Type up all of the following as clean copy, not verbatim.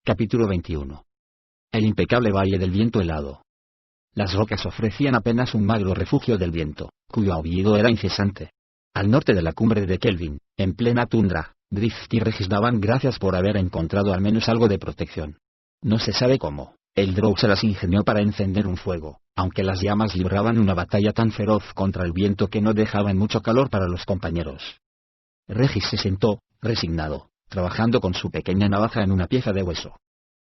Capítulo 21. El impecable valle del viento helado. Las rocas ofrecían apenas un magro refugio del viento, cuyo aullido era incesante. Al norte de la cumbre de Kelvin, en plena tundra, Drift y Regis daban gracias por haber encontrado al menos algo de protección. No se sabe cómo, el Drow se las ingenió para encender un fuego, aunque las llamas libraban una batalla tan feroz contra el viento que no dejaban mucho calor para los compañeros. Regis se sentó, resignado, trabajando con su pequeña navaja en una pieza de hueso.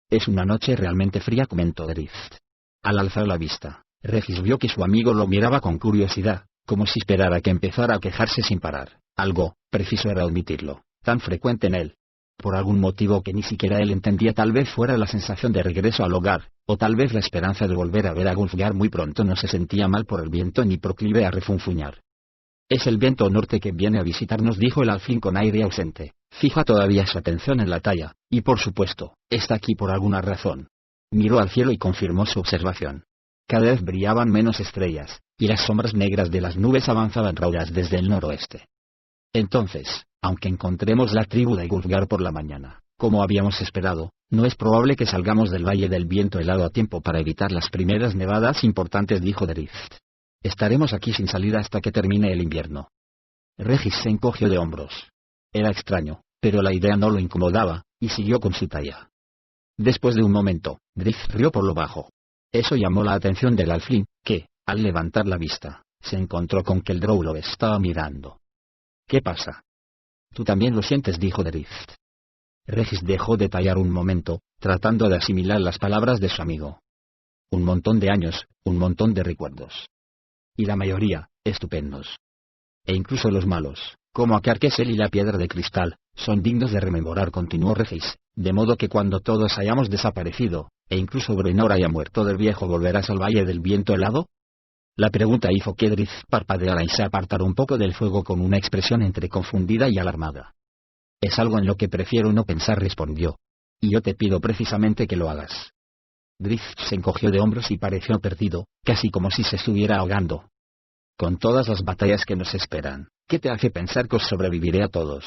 «Es una noche realmente fría», comentó Drift. Al alzar la vista, Regis vio que su amigo lo miraba con curiosidad, como si esperara que empezara a quejarse sin parar. Algo, preciso era admitirlo, tan frecuente en él. Por algún motivo que ni siquiera él entendía, tal vez fuera la sensación de regreso al hogar, o tal vez la esperanza de volver a ver a Wulfgar muy pronto. No se sentía mal por el viento ni proclive a refunfuñar. «Es el viento norte que viene a visitarnos», dijo el alfil con aire ausente. Fija todavía su atención en la talla, y por supuesto, está aquí por alguna razón. Miró al cielo y confirmó su observación. Cada vez brillaban menos estrellas, y las sombras negras de las nubes avanzaban raudas desde el noroeste. Entonces, aunque encontremos la tribu de Wulfgar por la mañana, como habíamos esperado, no es probable que salgamos del valle del viento helado a tiempo para evitar las primeras nevadas importantes, dijo Drift. Estaremos aquí sin salida hasta que termine el invierno. Regis se encogió de hombros. Era extraño, pero la idea no lo incomodaba, y siguió con su talla. Después de un momento, Drift rió por lo bajo. Eso llamó la atención del alfil, que, al levantar la vista, se encontró con que el Drow lo estaba mirando. «¿Qué pasa?» «Tú también lo sientes», dijo Drift. Regis dejó de tallar un momento, tratando de asimilar las palabras de su amigo. «Un montón de años, un montón de recuerdos. Y la mayoría, estupendos. E incluso los malos, como Acarquesel y la piedra de cristal, son dignos de rememorar», continuó Regis, «de modo que cuando todos hayamos desaparecido, e incluso Bruenor haya muerto del viejo, ¿volverás al valle del viento helado?» La pregunta hizo que Drift parpadeara y se apartara un poco del fuego con una expresión entre confundida y alarmada. «Es algo en lo que prefiero no pensar», respondió. «Y yo te pido precisamente que lo hagas». Drift se encogió de hombros y pareció perdido, casi como si se estuviera ahogando. «Con todas las batallas que nos esperan, ¿qué te hace pensar que os sobreviviré a todos?»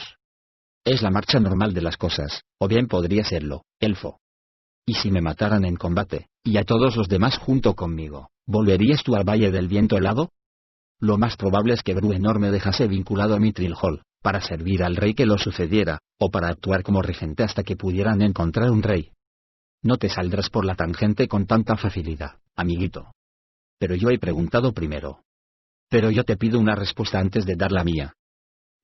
«Es la marcha normal de las cosas, o bien podría serlo, elfo. ¿Y si me mataran en combate, y a todos los demás junto conmigo, volverías tú al valle del viento helado?» «Lo más probable es que Bruenor me dejase vinculado a Mithril Hall, para servir al rey que lo sucediera, o para actuar como regente hasta que pudieran encontrar un rey. No te saldrás por la tangente con tanta facilidad, amiguito. Pero yo he preguntado primero. Pero yo te pido una respuesta antes de dar la mía».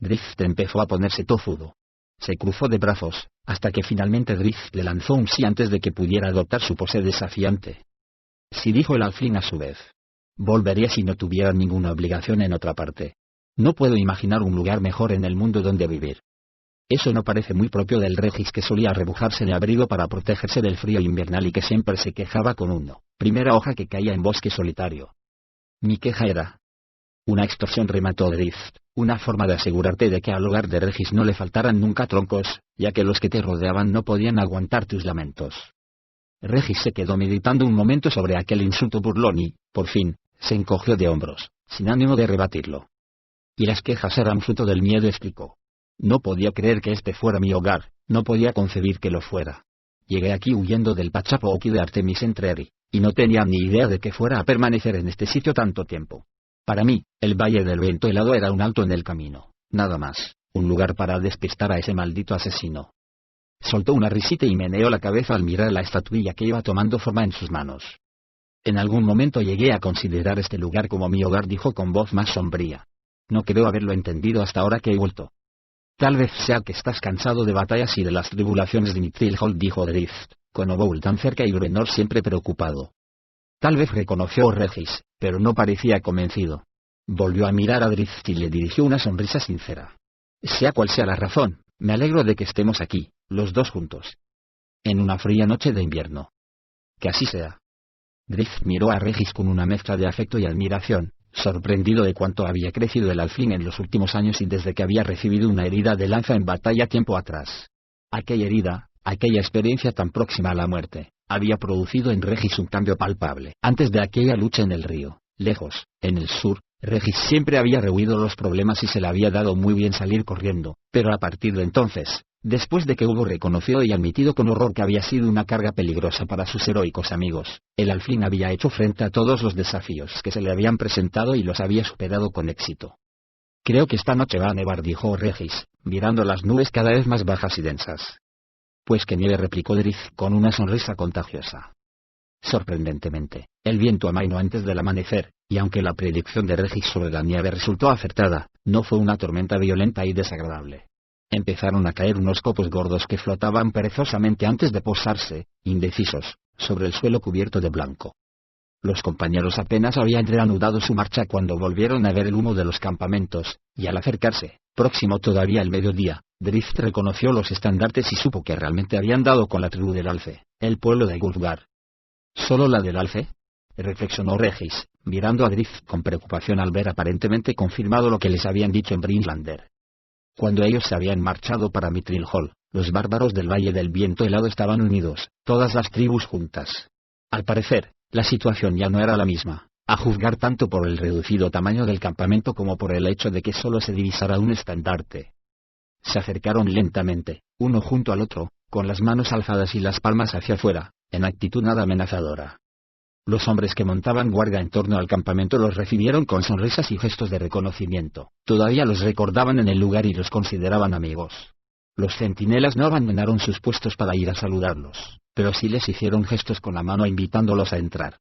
Drift empezó a ponerse tozudo. Se cruzó de brazos, hasta que finalmente Drift le lanzó un sí antes de que pudiera adoptar su pose desafiante. «Sí», dijo el alfil a su vez. «Volvería si no tuviera ninguna obligación en otra parte. No puedo imaginar un lugar mejor en el mundo donde vivir». Eso no parece muy propio del Regis, que solía rebujarse de abrigo para protegerse del frío invernal y que siempre se quejaba con una primera hoja que caía en bosque solitario. «Mi queja era una extorsión», remató Drift, «una forma de asegurarte de que al hogar de Regis no le faltaran nunca troncos, ya que los que te rodeaban no podían aguantar tus lamentos». Regis se quedó meditando un momento sobre aquel insulto burlón y, por fin, se encogió de hombros, sin ánimo de rebatirlo. «Y las quejas eran fruto del miedo», explicó. «No podía creer que este fuera mi hogar, no podía concebir que lo fuera. Llegué aquí huyendo del Pachapooki de Artemis Entreri, y no tenía ni idea de que fuera a permanecer en este sitio tanto tiempo. Para mí, el valle del viento helado era un alto en el camino, nada más, un lugar para despistar a ese maldito asesino». Soltó una risita y meneó la cabeza al mirar la estatuilla que iba tomando forma en sus manos. «En algún momento llegué a considerar este lugar como mi hogar», dijo con voz más sombría. «No creo haberlo entendido hasta ahora que he vuelto». «Tal vez sea que estás cansado de batallas y de las tribulaciones de Mithril Hall», dijo Drift, con Oboul tan cerca y Bruenor siempre preocupado. Tal vez reconoció a Regis, pero no parecía convencido. Volvió a mirar a Drift y le dirigió una sonrisa sincera. «Sea cual sea la razón, me alegro de que estemos aquí, los dos juntos. En una fría noche de invierno. Que así sea». Drift miró a Regis con una mezcla de afecto y admiración, sorprendido de cuánto había crecido el alfil en los últimos años y desde que había recibido una herida de lanza en batalla tiempo atrás. Aquella herida, aquella experiencia tan próxima a la muerte, había producido en Regis un cambio palpable. Antes de aquella lucha en el río, lejos, en el sur, Regis siempre había rehuido los problemas y se le había dado muy bien salir corriendo, pero a partir de entonces, Después de que hubo reconocido y admitido con horror que había sido una carga peligrosa para sus heroicos amigos, el Halfling había hecho frente a todos los desafíos que se le habían presentado y los había superado con éxito. «Creo que esta noche va a nevar», dijo Regis, mirando las nubes cada vez más bajas y densas. «Pues que nieve», replicó Drizzt con una sonrisa contagiosa. Sorprendentemente, el viento amainó antes del amanecer, y aunque la predicción de Regis sobre la nieve resultó acertada, no fue una tormenta violenta y desagradable. Empezaron a caer unos copos gordos que flotaban perezosamente antes de posarse, indecisos, sobre el suelo cubierto de blanco. Los compañeros apenas habían reanudado su marcha cuando volvieron a ver el humo de los campamentos, y al acercarse, próximo todavía al mediodía, Drizzt reconoció los estandartes y supo que realmente habían dado con la tribu del Alce, el pueblo de Wulfgar. ¿Solo la del Alce?, reflexionó Regis, mirando a Drizzt con preocupación al ver aparentemente confirmado lo que les habían dicho en Brinlander. Cuando ellos se habían marchado para Mithril Hall, los bárbaros del Valle del Viento Helado estaban unidos, todas las tribus juntas. Al parecer, la situación ya no era la misma, a juzgar tanto por el reducido tamaño del campamento como por el hecho de que solo se divisara un estandarte. Se acercaron lentamente, uno junto al otro, con las manos alzadas y las palmas hacia afuera, en actitud nada amenazadora. Los hombres que montaban guardia en torno al campamento los recibieron con sonrisas y gestos de reconocimiento, todavía los recordaban en el lugar y los consideraban amigos. Los centinelas no abandonaron sus puestos para ir a saludarlos, pero sí les hicieron gestos con la mano invitándolos a entrar.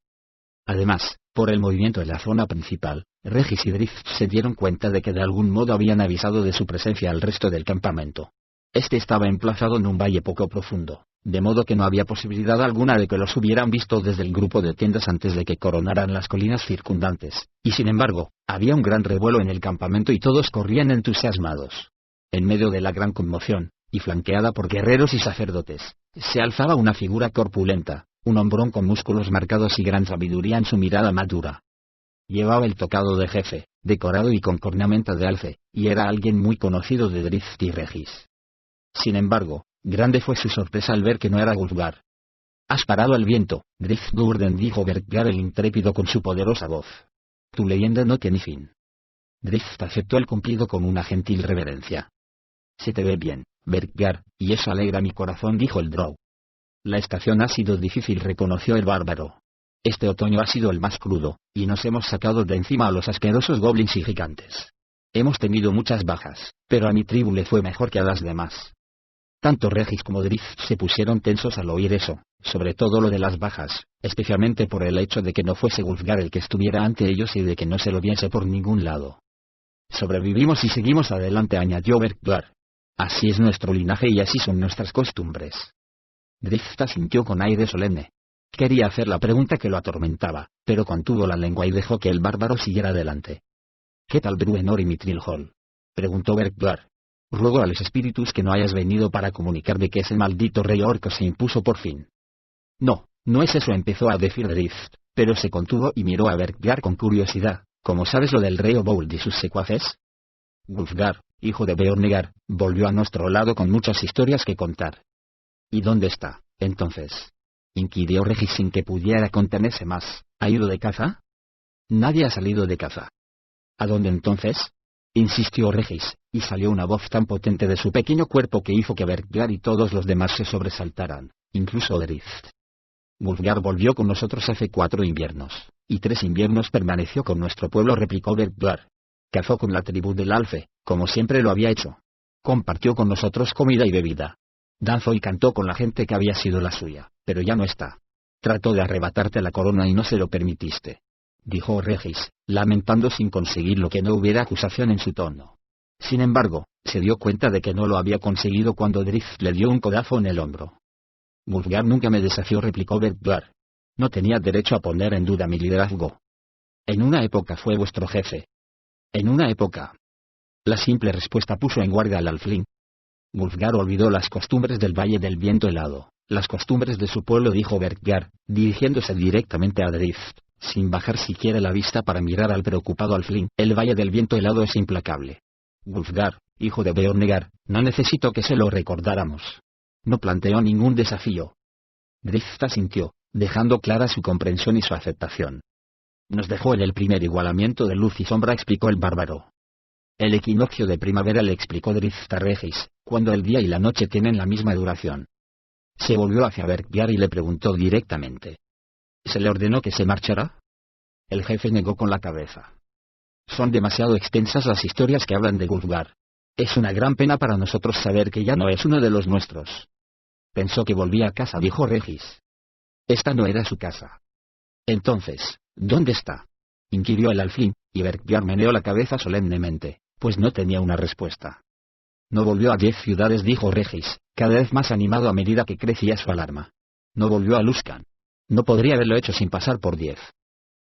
Además, por el movimiento en la zona principal, Regis y Drizzt se dieron cuenta de que de algún modo habían avisado de su presencia al resto del campamento. Este estaba emplazado en un valle poco profundo, de modo que no había posibilidad alguna de que los hubieran visto desde el grupo de tiendas antes de que coronaran las colinas circundantes, y sin embargo, había un gran revuelo en el campamento y todos corrían entusiasmados. En medio de la gran conmoción, y flanqueada por guerreros y sacerdotes, se alzaba una figura corpulenta, un hombrón con músculos marcados y gran sabiduría en su mirada madura. Llevaba el tocado de jefe, decorado y con cornamenta de alce, y era alguien muy conocido de Drizzt y Regis. Sin embargo, grande fue su sorpresa al ver que no era Wulfgar. «Has parado el viento, Drizzt Do'Urden», dijo Berkgar el intrépido con su poderosa voz. «Tu leyenda no tiene fin». Drizzt aceptó el cumplido con una gentil reverencia. «Se te ve bien, Berkgar, y eso alegra mi corazón», dijo el Drow. «La estación ha sido difícil», reconoció el bárbaro. «Este otoño ha sido el más crudo, y nos hemos sacado de encima a los asquerosos goblins y gigantes. Hemos tenido muchas bajas, pero a mi tribu le fue mejor que a las demás». Tanto Regis como Drizzt se pusieron tensos al oír eso, sobre todo lo de las bajas, especialmente por el hecho de que no fuese Wulfgar el que estuviera ante ellos y de que no se lo viese por ningún lado. «Sobrevivimos y seguimos adelante», añadió Berkgar. «Así es nuestro linaje y así son nuestras costumbres». Drizzt asintió con aire solemne. Quería hacer la pregunta que lo atormentaba, pero contuvo la lengua y dejó que el bárbaro siguiera adelante. «¿Qué tal Bruenor y Mithril Hall?», preguntó Berkgar. «Ruego a los espíritus que no hayas venido para comunicar de que ese maldito rey orco se impuso por fin». «No, no es eso», empezó a decir Drizzt, pero se contuvo y miró a Berkgar con curiosidad. «¿Cómo sabes lo del rey Obould y sus secuaces?». «Wulfgar, hijo de Beornegar, volvió a nuestro lado con muchas historias que contar». «¿Y dónde está, entonces?», inquirió Regis sin que pudiera contenerse más. «¿Ha ido de caza?». «Nadie ha salido de caza». «¿A dónde entonces?», insistió Regis, y salió una voz tan potente de su pequeño cuerpo que hizo que Berkgar y todos los demás se sobresaltaran, incluso Drizzt. «Wulfgar volvió con nosotros hace 4 inviernos, y 3 inviernos permaneció con nuestro pueblo», replicó Berkgar. «Cazó con la tribu del Alce, como siempre lo había hecho. Compartió con nosotros comida y bebida. Danzó y cantó con la gente que había sido la suya, pero ya no está. Trató de arrebatarte la corona y no se lo permitiste», dijo Regis, lamentando sin conseguir lo que no hubiera acusación en su tono. Sin embargo, se dio cuenta de que no lo había conseguido cuando Drizzt le dio un codazo en el hombro. «Wulfgar nunca me desafió», replicó Berkgar. «No tenía derecho a poner en duda mi liderazgo. En una época fue vuestro jefe». «En una época». La simple respuesta puso en guardia al Halfling. Wulfgar olvidó las costumbres del Valle del Viento Helado, las costumbres de su pueblo, dijo Berkgar, dirigiéndose directamente a Drizzt, sin bajar siquiera la vista para mirar al preocupado Halfling. «El Valle del Viento Helado es implacable. Wulfgar, hijo de Beornegar, no necesito que se lo recordáramos. No planteó ningún desafío». Drizzt asintió, dejando clara su comprensión y su aceptación. «Nos dejó en el primer igualamiento de luz y sombra», explicó el bárbaro. «El equinoccio de primavera», le explicó Drizzt a Regis, cuando el día y la noche tienen la misma duración. Se volvió hacia Berkbyar y le preguntó directamente. ¿Se le ordenó que se marchara? El jefe negó con la cabeza. Son demasiado extensas las historias que hablan de Wulfgar. Es una gran pena para nosotros saber que ya no es uno de los nuestros. Pensó que volvía a casa, dijo Regis. Esta no era su casa. Entonces, ¿dónde está?, inquirió el alfil, y Berkbyar meneó la cabeza solemnemente, pues no tenía una respuesta. No volvió a 10 ciudades, dijo Regis, cada vez más animado a medida que crecía su alarma. No volvió a Luskan. No podría haberlo hecho sin pasar por 10.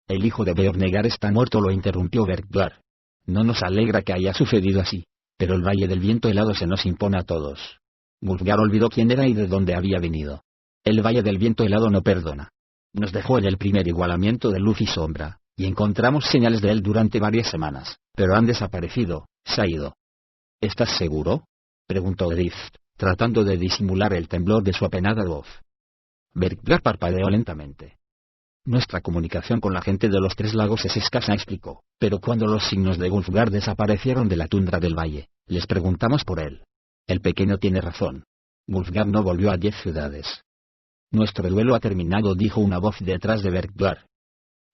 El hijo de Beornegar está muerto, lo interrumpió Berkbyar. No nos alegra que haya sucedido así, pero el Valle del Viento Helado se nos impone a todos. Wulfgar olvidó quién era y de dónde había venido. El Valle del Viento Helado no perdona. Nos dejó en el primer igualamiento de luz y sombra, y encontramos señales de él durante varias semanas, pero han desaparecido, se ha ido. ¿Estás seguro?, preguntó Drift, tratando de disimular el temblor de su apenada voz. Berkbyar parpadeó lentamente. Nuestra comunicación con la gente de los Tres Lagos es escasa, explicó, pero cuando los signos de Wulfgar desaparecieron de la tundra del valle, les preguntamos por él. El pequeño tiene razón. Wulfgar no volvió a 10 ciudades. Nuestro duelo ha terminado, dijo una voz detrás de Berkbyar.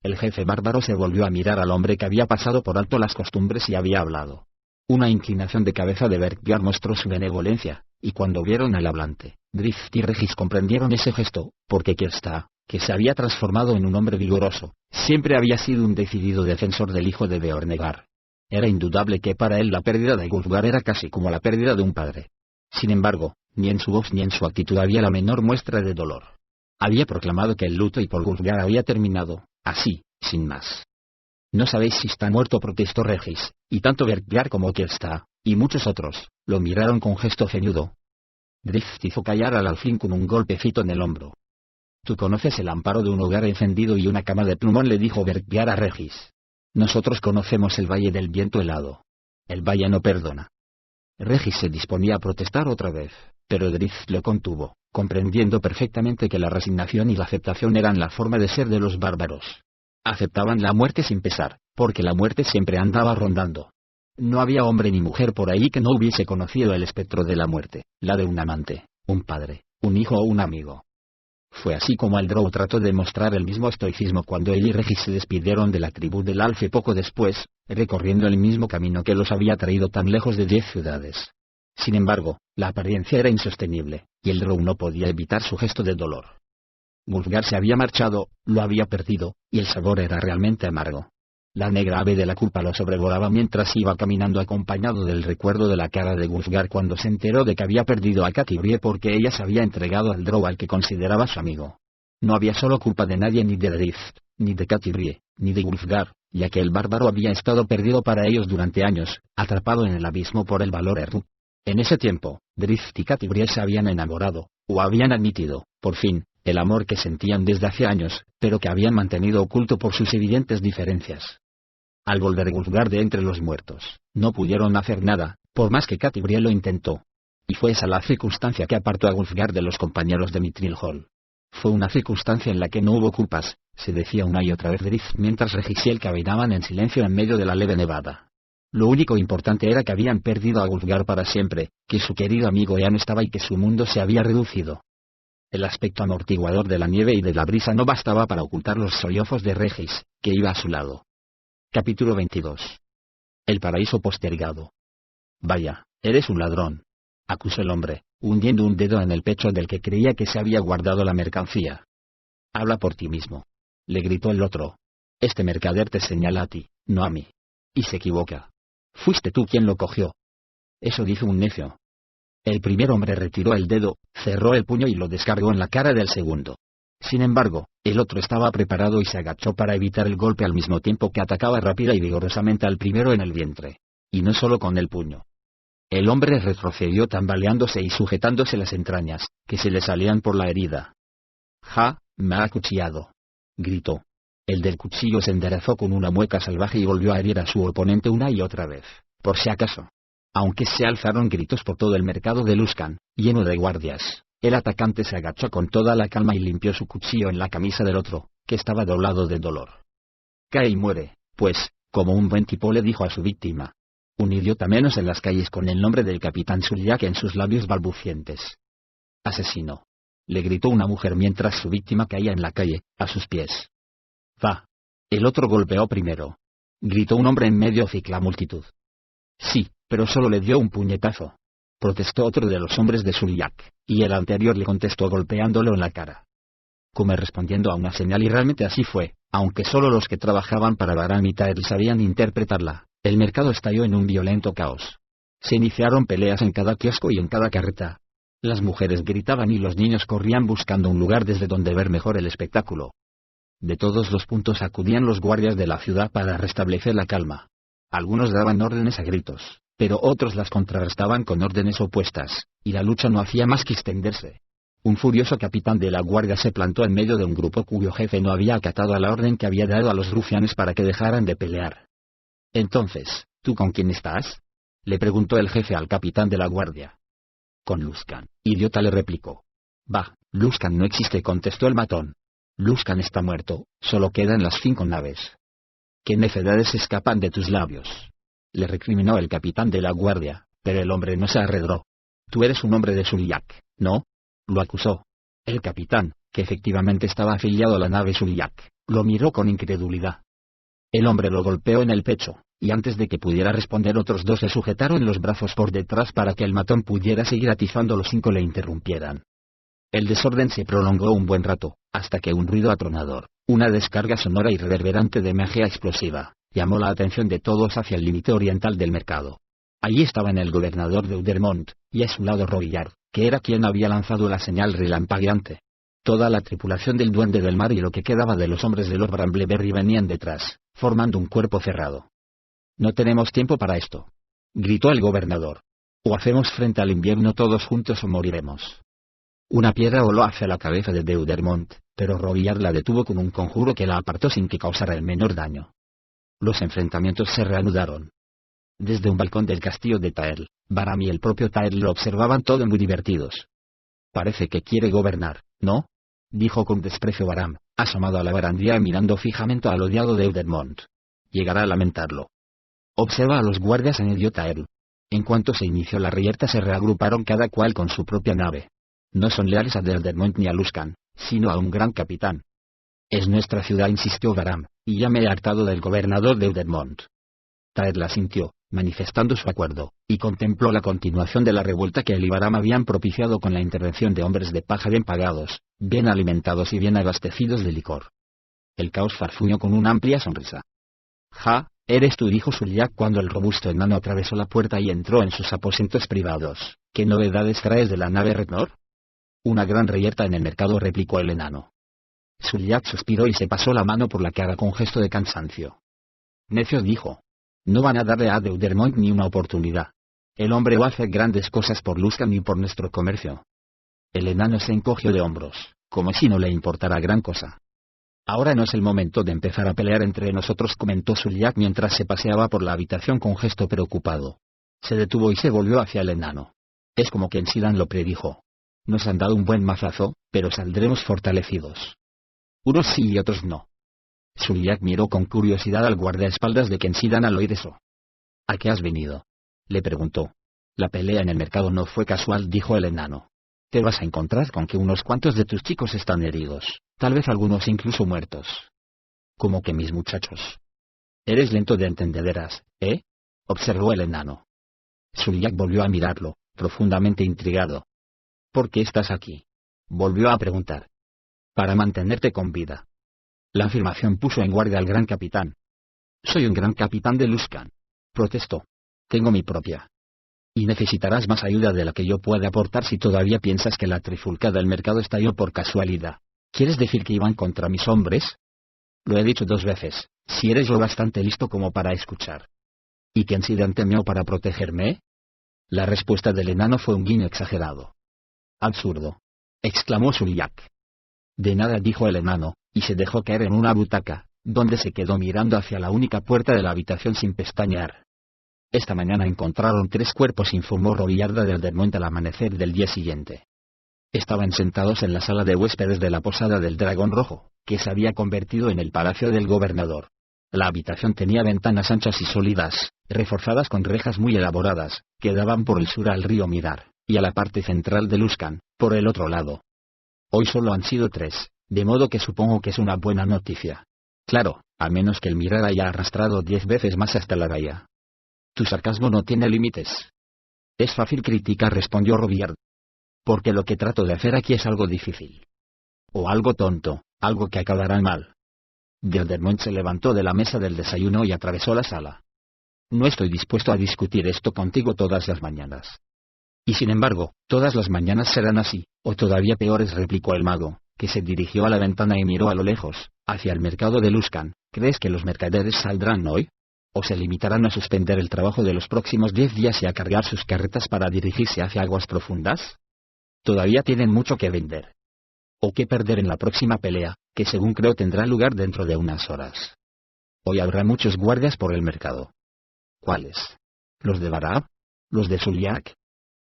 El jefe bárbaro se volvió a mirar al hombre que había pasado por alto las costumbres y había hablado. Una inclinación de cabeza de Berkbyar mostró su benevolencia, y cuando vieron al hablante, Drift y Regis comprendieron ese gesto, porque Kjelstad, que se había transformado en un hombre vigoroso, siempre había sido un decidido defensor del hijo de Beornegar. Era indudable que para él la pérdida de Wulfgar era casi como la pérdida de un padre. Sin embargo, ni en su voz ni en su actitud había la menor muestra de dolor. Había proclamado que el luto y por Wulfgar había terminado, así, sin más. No sabéis si está muerto, protestó Regis, y tanto Berkbyar como Kjelstad, y muchos otros, lo miraron con gesto ceñudo. Drift hizo callar al alfil con un golpecito en el hombro. Tú conoces el amparo de un hogar encendido y una cama de plumón, le dijo Berkbyar a Regis. Nosotros conocemos el Valle del Viento Helado. El valle no perdona. Regis se disponía a protestar otra vez, pero Drift lo contuvo, comprendiendo perfectamente que la resignación y la aceptación eran la forma de ser de los bárbaros. Aceptaban la muerte sin pesar, porque la muerte siempre andaba rondando. No había hombre ni mujer por ahí que no hubiese conocido el espectro de la muerte, la de un amante, un padre, un hijo o un amigo. Fue así como el Drow trató de mostrar el mismo estoicismo cuando él y Regis se despidieron de la tribu del Alfe poco después, recorriendo el mismo camino que los había traído tan lejos de 10 ciudades. Sin embargo, la apariencia era insostenible, y el Drow no podía evitar su gesto de dolor. Wulfgar se había marchado, lo había perdido, y el sabor era realmente amargo. La negra ave de la culpa lo sobrevolaba mientras iba caminando acompañado del recuerdo de la cara de Wulfgar cuando se enteró de que había perdido a Catti porque ella se había entregado al Drow al que consideraba su amigo. No había solo culpa de nadie, ni de Drift, ni de Catti, ni de Wulfgar, ya que el bárbaro había estado perdido para ellos durante años, atrapado en el abismo por el valor Eru. En ese tiempo, Drift y Catti se habían enamorado, o habían admitido, por fin, el amor que sentían desde hace años, pero que habían mantenido oculto por sus evidentes diferencias. Al volver Wulfgar de entre los muertos, no pudieron hacer nada, por más que Catti lo intentó. Y fue esa la circunstancia que apartó a Wulfgar de los compañeros de Mithril Hall. Fue una circunstancia en la que no hubo culpas, se decía una y otra vez Drift mientras Regis y él caminaban en silencio en medio de la leve nevada. Lo único importante era que habían perdido a Wulfgar para siempre, que su querido amigo ya no estaba y que su mundo se había reducido. El aspecto amortiguador de la nieve y de la brisa no bastaba para ocultar los sollozos de Regis, que iba a su lado. Capítulo 22. El paraíso postergado. Vaya, eres un ladrón, acusó el hombre, hundiendo un dedo en el pecho del que creía que se había guardado la mercancía. Habla por ti mismo, le gritó el otro. Este mercader te señala a ti, no a mí. Y se equivoca. Fuiste tú quien lo cogió. Eso dijo un necio. El primer hombre retiró el dedo, cerró el puño y lo descargó en la cara del segundo. Sin embargo, el otro estaba preparado y se agachó para evitar el golpe al mismo tiempo que atacaba rápida y vigorosamente al primero en el vientre. Y no solo con el puño. El hombre retrocedió tambaleándose y sujetándose las entrañas, que se le salían por la herida. «¡Ja, me ha acuchillado!», gritó. El del cuchillo se enderezó con una mueca salvaje y volvió a herir a su oponente una y otra vez, por si acaso. Aunque se alzaron gritos por todo el mercado de Luskan, lleno de guardias, el atacante se agachó con toda la calma y limpió su cuchillo en la camisa del otro, que estaba doblado de dolor. «Cae y muere, pues, como un buen tipo», le dijo a su víctima. Un idiota menos en las calles con el nombre del capitán Suliak en sus labios balbucientes. Asesino. Le gritó una mujer mientras su víctima caía en la calle, a sus pies. Va. El otro golpeó primero. Gritó un hombre en medio de la multitud. Sí, pero solo le dio un puñetazo. Protestó otro de los hombres de Suliak, y el anterior le contestó golpeándolo en la cara. Como respondiendo a una señal, y realmente así fue, aunque solo los que trabajaban para Bahram y Tahir sabían interpretarla, el mercado estalló en un violento caos. Se iniciaron peleas en cada kiosco y en cada carreta. Las mujeres gritaban y los niños corrían buscando un lugar desde donde ver mejor el espectáculo. De todos los puntos acudían los guardias de la ciudad para restablecer la calma. Algunos daban órdenes a gritos, pero otros las contrarrestaban con órdenes opuestas, y la lucha no hacía más que extenderse. Un furioso capitán de la guardia se plantó en medio de un grupo cuyo jefe no había acatado a la orden que había dado a los rufianes para que dejaran de pelear. Entonces, ¿tú con quién estás?, le preguntó el jefe al capitán de la guardia. Con Luskan, idiota, le replicó. Bah, Luskan no existe, contestó el matón. Luskan está muerto, solo quedan las 5 naves. ¿Qué necedades escapan de tus labios?, le recriminó el capitán de la guardia, pero el hombre no se arredró. Tú eres un hombre de Suliak, ¿no?, lo acusó. El capitán, que efectivamente estaba afiliado a la nave Suliak, lo miró con incredulidad. El hombre lo golpeó en el pecho, y antes de que pudiera responder otros 2 le sujetaron los brazos por detrás para que el matón pudiera seguir atizando. Los 5 le interrumpieran. El desorden se prolongó un buen rato, hasta que un ruido atronador, una descarga sonora y reverberante de magia explosiva, llamó la atención de todos hacia el límite oriental del mercado. Allí estaban el gobernador de Udermont, y a su lado Royard, que era quien había lanzado la señal relampagueante. Toda la tripulación del Duende del Mar y lo que quedaba de los hombres de Lord Brambleberry venían detrás, formando un cuerpo cerrado. No tenemos tiempo para esto, gritó el gobernador. O hacemos frente al invierno todos juntos o moriremos. Una piedra voló hacia la cabeza de Deudermont, pero Royard la detuvo con un conjuro que la apartó sin que causara el menor daño. Los enfrentamientos se reanudaron. Desde un balcón del castillo de Tahir, Bahram y el propio Tahir lo observaban todo muy divertidos. Parece que quiere gobernar, ¿no?, dijo con desprecio Bahram, asomado a la barandilla y mirando fijamente al odiado Deudermont. Llegará a lamentarlo. Observa a los guardias en el Tahir. En cuanto se inició la reyerta se reagruparon cada cual con su propia nave. No son leales a Deudermont ni a Luskan, sino a un gran capitán. Es nuestra ciudad, insistió Bahram, y ya me he hartado del gobernador Deudermont. Tahir la sintió, manifestando su acuerdo, y contempló la continuación de la revuelta que él y Bahram habían propiciado con la intervención de hombres de paja bien pagados, bien alimentados y bien abastecidos de licor. El caos farfulló con una amplia sonrisa. Ja, eres tú, dijo Suliak cuando el robusto enano atravesó la puerta y entró en sus aposentos privados. ¿Qué novedades traes de la nave Rednor? Una gran reyerta en el mercado, replicó el enano. Suliak suspiró y se pasó la mano por la cara con gesto de cansancio. Necio, dijo. No van a darle a Deudermont ni una oportunidad. El hombre o hace grandes cosas por Luskan ni por nuestro comercio. El enano se encogió de hombros, como si no le importara gran cosa. Ahora no es el momento de empezar a pelear entre nosotros, comentó Suliak mientras se paseaba por la habitación con gesto preocupado. Se detuvo y se volvió hacia el enano. Es como que Ensidan lo predijo. Nos han dado un buen mazazo, pero saldremos fortalecidos. Unos sí y otros no. Suliak miró con curiosidad al guardaespaldas de Ensidan al oír eso. ¿A qué has venido?, le preguntó. La pelea en el mercado no fue casual, dijo el enano. Te vas a encontrar con que unos cuantos de tus chicos están heridos, tal vez algunos incluso muertos. ¿Cómo que mis muchachos? Eres lento de entendederas, ¿eh?, observó el enano. Suliak volvió a mirarlo, profundamente intrigado. ¿Por qué estás aquí?, volvió a preguntar. Para mantenerte con vida. La afirmación puso en guardia al gran capitán. Soy un gran capitán de Luskan, protestó. Tengo mi propia. Y necesitarás más ayuda de la que yo pueda aportar si todavía piensas que la trifulca del mercado estalló por casualidad. ¿Quieres decir que iban contra mis hombres? Lo he dicho 2 veces, si eres lo bastante listo como para escuchar. ¿Y que Ensidan temió para protegerme? La respuesta del enano fue un guiño exagerado. Absurdo, exclamó Suliak. De nada, dijo el enano, y se dejó caer en una butaca, donde se quedó mirando hacia la única puerta de la habitación sin pestañear. Esta mañana encontraron 3 cuerpos, informó Royard de Deudermont al amanecer del día siguiente. Estaban sentados en la sala de huéspedes de la posada del Dragón Rojo, que se había convertido en el palacio del gobernador. La habitación tenía ventanas anchas y sólidas, reforzadas con rejas muy elaboradas, que daban por el sur al río Midar, y a la parte central de Luskan, por el otro lado. Hoy solo han sido 3, de modo que supongo que es una buena noticia. Claro, a menos que el Midar haya arrastrado 10 veces más hasta la raya. Tu sarcasmo no tiene límites. Es fácil criticar, respondió Robiliard. Porque lo que trato de hacer aquí es algo difícil. O algo tonto, algo que acabará mal. Deudemont se levantó de la mesa del desayuno y atravesó la sala. No estoy dispuesto a discutir esto contigo todas las mañanas. Y sin embargo, todas las mañanas serán así, o todavía peores, replicó el mago, que se dirigió a la ventana y miró a lo lejos, hacia el mercado de Luskan. ¿Crees que los mercaderes saldrán hoy? ¿O se limitarán a suspender el trabajo de los próximos 10 días y a cargar sus carretas para dirigirse hacia aguas profundas? Todavía tienen mucho que vender. O que perder en la próxima pelea, que según creo tendrá lugar dentro de unas horas. Hoy habrá muchos guardias por el mercado. ¿Cuáles? ¿Los de Barab? ¿Los de Suliak?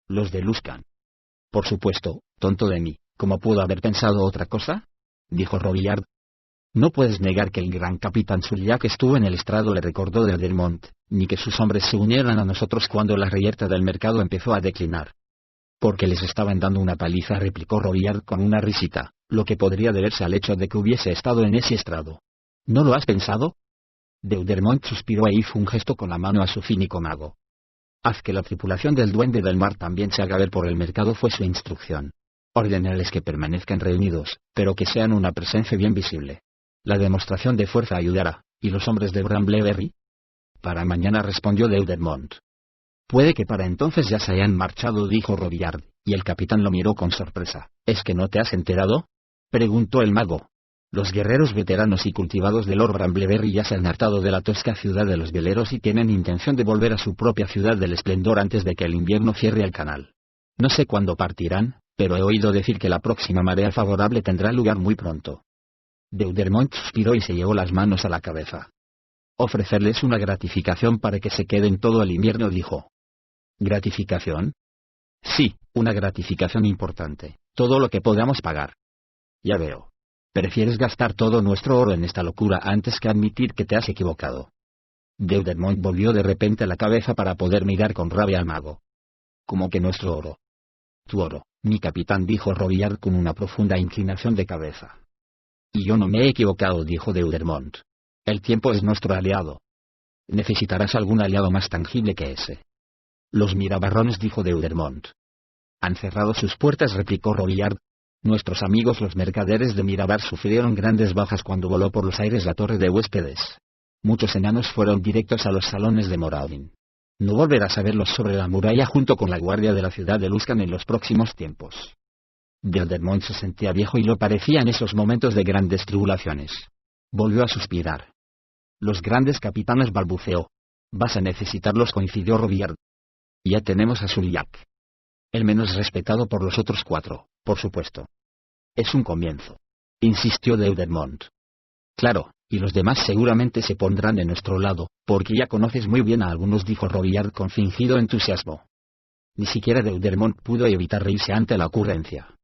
¿Los de Luskan? Por supuesto, tonto de mí, ¿cómo puedo haber pensado otra cosa? Dijo Robiliard. No puedes negar que el gran capitán Suliak estuvo en el estrado, le recordó Deudemont, ni que sus hombres se unieran a nosotros cuando la reyerta del mercado empezó a declinar. Porque les estaban dando una paliza, replicó Robiliard con una risita, lo que podría deberse al hecho de que hubiese estado en ese estrado. ¿No lo has pensado? Deudemont suspiró e hizo un gesto con la mano a su cínico mago. Haz que la tripulación del Duende del Mar también se haga ver por el mercado, fue su instrucción. Ordenarles que permanezcan reunidos, pero que sean una presencia bien visible. La demostración de fuerza ayudará. ¿Y los hombres de Brambleberry? Para mañana, respondió Deudemont. Puede que para entonces ya se hayan marchado, dijo Robiliard, y el capitán lo miró con sorpresa. ¿Es que no te has enterado? Preguntó el mago. Los guerreros veteranos y cultivados de Lord Brambleberry ya se han hartado de la tosca ciudad de los veleros y tienen intención de volver a su propia ciudad del esplendor antes de que el invierno cierre el canal. No sé cuándo partirán, pero he oído decir que la próxima marea favorable tendrá lugar muy pronto. Deudemont suspiró y se llevó las manos a la cabeza. Ofrecerles una gratificación para que se queden todo el invierno, dijo. ¿Gratificación? Sí, una gratificación importante, todo lo que podamos pagar. Ya veo. Prefieres gastar todo nuestro oro en esta locura antes que admitir que te has equivocado. Deudemont volvió de repente la cabeza para poder mirar con rabia al mago. ¿Cómo que nuestro oro? Tu oro, mi capitán, dijo Robiliard con una profunda inclinación de cabeza. Y yo no me he equivocado, dijo Deudemont. El tiempo es nuestro aliado. Necesitarás algún aliado más tangible que ese. Los mirabarrones, dijo Deudemont. Han cerrado sus puertas, replicó Robiliard. Nuestros amigos los mercaderes de Mirabar sufrieron grandes bajas cuando voló por los aires la torre de huéspedes. Muchos enanos fueron directos a los salones de Moradin. No volverás a verlos sobre la muralla junto con la guardia de la ciudad de Luskan en los próximos tiempos. Deudemont se sentía viejo y lo parecía en esos momentos de grandes tribulaciones. Volvió a suspirar. Los grandes capitanes, balbuceó. Vas a necesitarlos, coincidió Robiliard. Ya tenemos a Suliak. El menos respetado por los otros 4, por supuesto. Es un comienzo, insistió Deudemont. Claro, y los demás seguramente se pondrán de nuestro lado, porque ya conoces muy bien a algunos, dijo Robiliard con fingido entusiasmo. Ni siquiera Deudemont pudo evitar reírse ante la ocurrencia.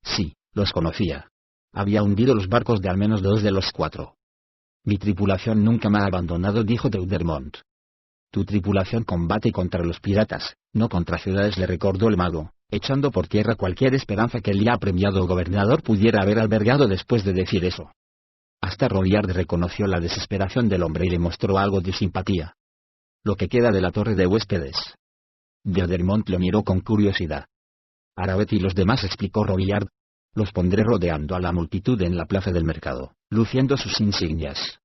Sí, los conocía. Había hundido los barcos de al menos 2 de los 4. Mi tripulación nunca me ha abandonado, dijo Deudemont. Tu tripulación combate contra los piratas, no contra ciudades, le recordó el mago, echando por tierra cualquier esperanza que el ya premiado gobernador pudiera haber albergado después de decir eso. Hasta Robiliard reconoció la desesperación del hombre y le mostró algo de simpatía. Lo que queda de la torre de huéspedes. Deudemont lo miró con curiosidad. Arabet y los demás, explicó Robiliard. Los pondré rodeando a la multitud en la plaza del mercado, luciendo sus insignias.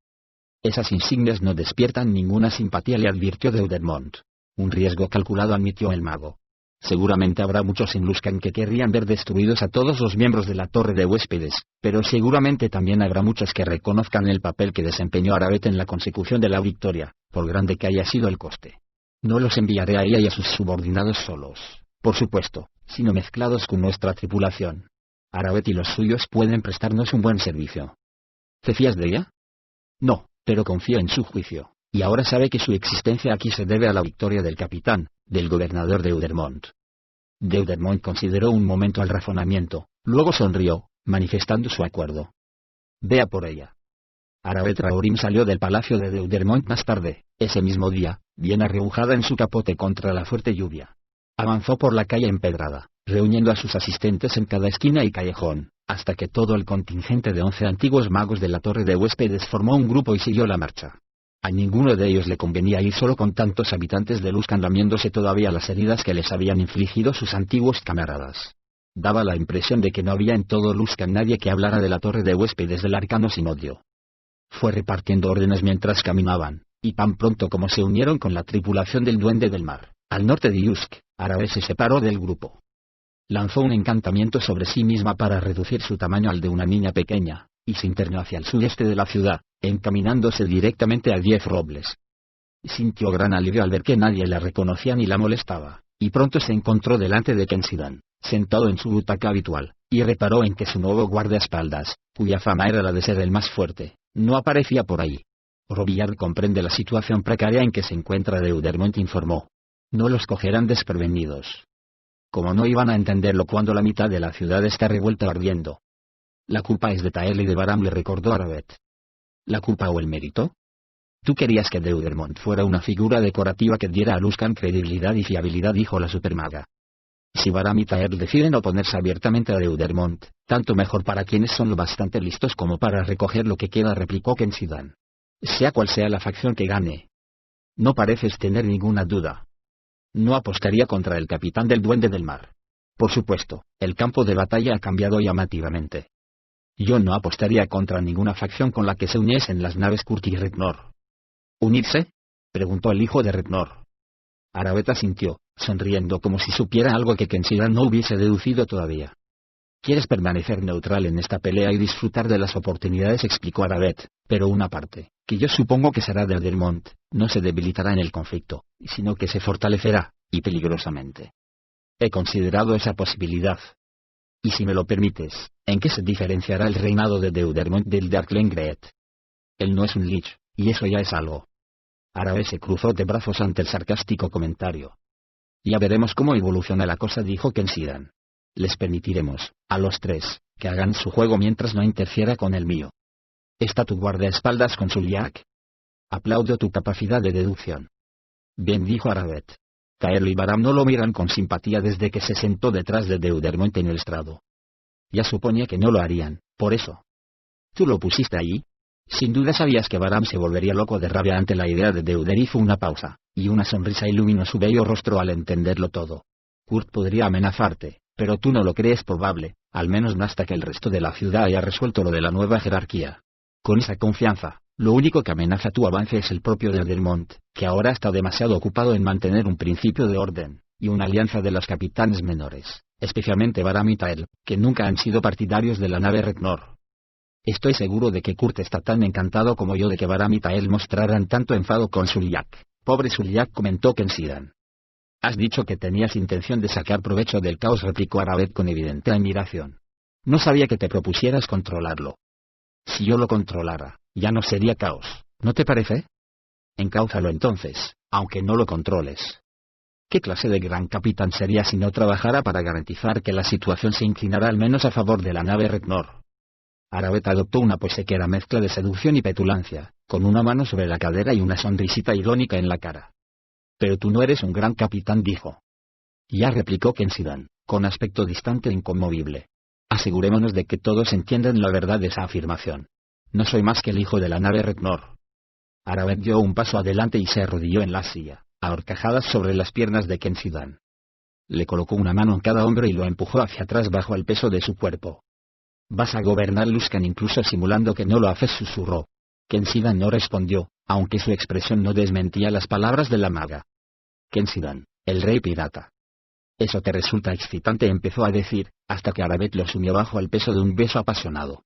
Esas insignias no despiertan ninguna simpatía, le advirtió Deudemont. Un riesgo calculado, admitió el mago. Seguramente habrá muchos en Luskan que querrían ver destruidos a todos los miembros de la torre de huéspedes, pero seguramente también habrá muchos que reconozcan el papel que desempeñó Arabet en la consecución de la victoria, por grande que haya sido el coste. No los enviaré a ella y a sus subordinados solos, por supuesto, sino mezclados con nuestra tripulación. Arabet y los suyos pueden prestarnos un buen servicio. ¿Te fías de ella? No, pero confío en su juicio, y ahora sabe que su existencia aquí se debe a la victoria del capitán, del gobernador Deudemont. Deudemont consideró un momento el razonamiento, luego sonrió, manifestando su acuerdo. Vea por ella. Arabet Raorim salió del palacio de Deudermont más tarde, ese mismo día, bien arrebujada en su capote contra la fuerte lluvia. Avanzó por la calle empedrada, reuniendo a sus asistentes en cada esquina y callejón, hasta que todo el contingente de 11 antiguos magos de la torre de huéspedes formó un grupo y siguió la marcha. A ninguno de ellos le convenía ir solo con tantos habitantes de Luskan lamiéndose todavía las heridas que les habían infligido sus antiguos camaradas. Daba la impresión de que no había en todo Luskan nadie que hablara de la torre de huéspedes del arcano sin odio. Fue repartiendo órdenes mientras caminaban, y tan pronto como se unieron con la tripulación del Duende del Mar, al norte de Yusk, Arabet se separó del grupo. Lanzó un encantamiento sobre sí misma para reducir su tamaño al de una niña pequeña, y se internó hacia el sureste de la ciudad, encaminándose directamente a 10 robles. Sintió gran alivio al ver que nadie la reconocía ni la molestaba, y pronto se encontró delante de Kensidan, sentado en su butaca habitual, y reparó en que su nuevo guardaespaldas, cuya fama era la de ser el más fuerte, no aparecía por ahí. Robillard comprende la situación precaria en que se encuentra Deudermont, informó. No los cogerán desprevenidos. Como no iban a entenderlo cuando la mitad de la ciudad está revuelta ardiendo. La culpa es de Tael y de Baram, le recordó Arabet. ¿La culpa o el mérito? Tú querías que Deudermont fuera una figura decorativa que diera a Luskan credibilidad y fiabilidad, dijo la supermaga. Si Baram y Tael deciden oponerse abiertamente a Deudermont, tanto mejor para quienes son lo bastante listos como para recoger lo que queda, replicó Kensidan. Sea cual sea la facción que gane. No pareces tener ninguna duda. No apostaría contra el capitán del Duende del Mar. Por supuesto, el campo de batalla ha cambiado llamativamente. Yo no apostaría contra ninguna facción con la que se uniesen las naves Kurt y Regnor. ¿Unirse?, preguntó el hijo de Regnor. Arabet asintió, sonriendo como si supiera algo que Kensidan no hubiese deducido todavía. Quieres permanecer neutral en esta pelea y disfrutar de las oportunidades, explicó Arabet, pero una parte, que yo supongo que será Deudermont, no se debilitará en el conflicto, sino que se fortalecerá, y peligrosamente. He considerado esa posibilidad. Y si me lo permites, ¿en qué se diferenciará el reinado de Deudermont del de Arklengreet? Él no es un lich, y eso ya es algo. Arabet se cruzó de brazos ante el sarcástico comentario. Ya veremos cómo evoluciona la cosa, dijo Kensidan. Les permitiremos, a los 3, que hagan su juego mientras no interfiera con el mío. ¿Está tu guardaespaldas con Suliak? Aplaudo tu capacidad de deducción. Bien, dijo Arabet. Tael y Baram no lo miran con simpatía desde que se sentó detrás de Deudermont en el estrado. Ya suponía que no lo harían, por eso. ¿Tú lo pusiste allí? Sin duda sabías que Baram se volvería loco de rabia ante la idea de Deuder. Hizo una pausa, y una sonrisa iluminó su bello rostro al entenderlo todo. Kurt podría amenazarte, pero tú no lo crees probable, al menos no hasta que el resto de la ciudad haya resuelto lo de la nueva jerarquía. Con esa confianza, lo único que amenaza tu avance es el propio Deudermont, que ahora está demasiado ocupado en mantener un principio de orden, y una alianza de los capitanes menores, especialmente Baram y Tael, que nunca han sido partidarios de la nave Regnor. Estoy seguro de que Kurt está tan encantado como yo de que Baram y Tael mostraran tanto enfado con Suliak. Pobre Suliak, comentó Kensidan. Has dicho que tenías intención de sacar provecho del caos, replicó Arabet con evidente admiración. No sabía que te propusieras controlarlo. Si yo lo controlara, ya no sería caos, ¿no te parece? Encáuzalo entonces, aunque no lo controles. ¿Qué clase de gran capitán sería si no trabajara para garantizar que la situación se inclinara al menos a favor de la nave Regnor? Arabet adoptó una posequera mezcla de seducción y petulancia, con una mano sobre la cadera y una sonrisita irónica en la cara. Pero tú no eres un gran capitán, dijo. Ya, replicó Kensidan, con aspecto distante e inconmovible. Asegurémonos de que todos entiendan la verdad de esa afirmación. No soy más que el hijo de la nave Regnor. Arabet dio un paso adelante y se arrodilló en la silla, a horcajadas sobre las piernas de Kensidan. Le colocó una mano en cada hombro y lo empujó hacia atrás bajo el peso de su cuerpo. Vas a gobernar Luskan, incluso simulando que no lo haces, susurró. Kensidan no respondió, aunque su expresión no desmentía las palabras de la maga. Kensidan, el rey pirata. Eso te resulta excitante, empezó a decir, hasta que Arabet lo sumió bajo el peso de un beso apasionado.